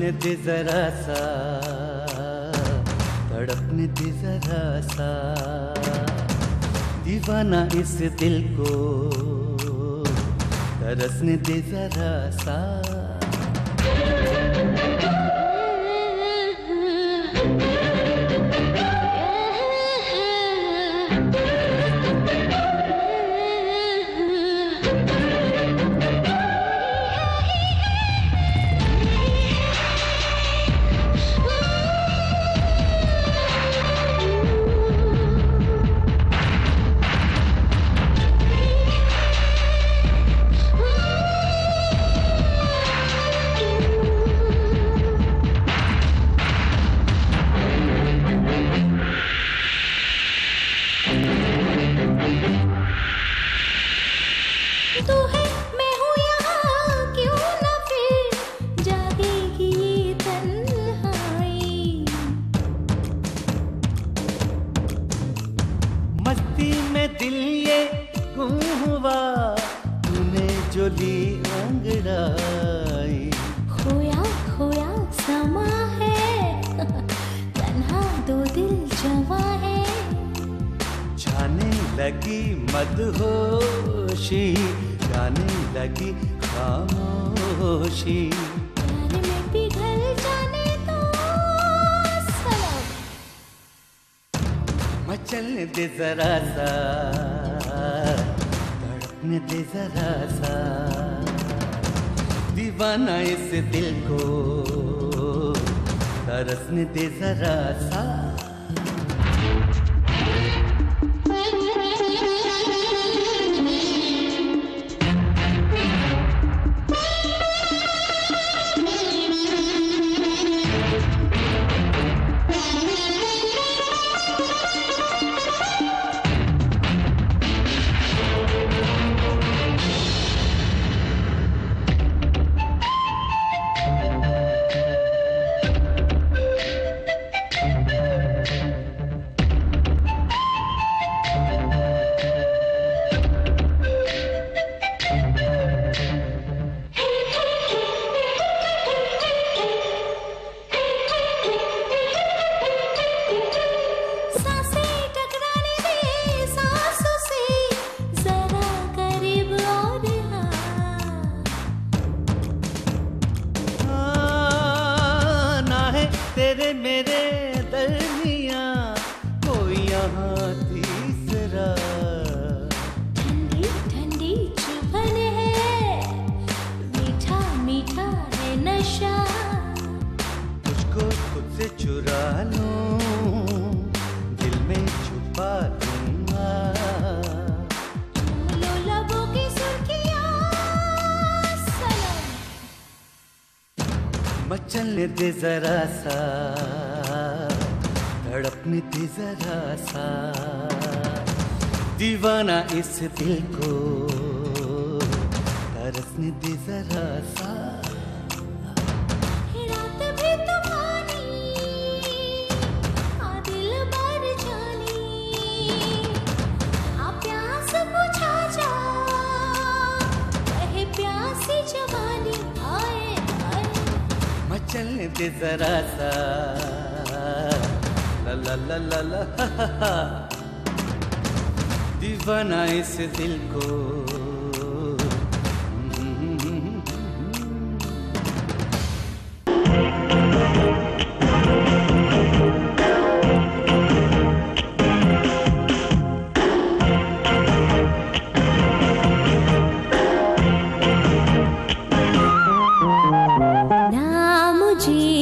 मचलने दे जरा सा, तड़पने दे जरा सा, दीवाना इस दिल को तरसने दे जरा सा। तू है मैं हूँ यहाँ, क्यों ना फिर जागेगी ये तन्हाई। मस्ती में दिल ये गुम हुआ, तूने जो ली अंगड़ाई। खोया खोया समा है, तन्हा दो दिल जवा है। जाने लगी मदहोशी, गाने लगी खामोशी। प्यार में पिघल जाने दो सनम। मचलने दे जरा सा, तड़पने दे जरा सा, दीवाना इस दिल को तरसने दे जरा सा। तेरे मेरे दरमिया कोई यहाँ तीसरा। ठंडी ठंडी चुभन है, मीठा मीठा है नशा। तुझको खुद से चुरा लूं, दिल में छुपा दूंगा। लो लबों की सुर्खियां सनम। मचलने दे जरा सा, तड़पने दे जरा सा, दीवाना इस दिल को तरसने दे जरा सा। रात भी तूफानी, आ दिल भर जानी, आ प्यास बुझा जा, कहे प्यासी जवानी आए आए। मचलने दे जरा सा, ला ला ला ला ला हा हा हा, दीवाना इस दिल को। ना मुझे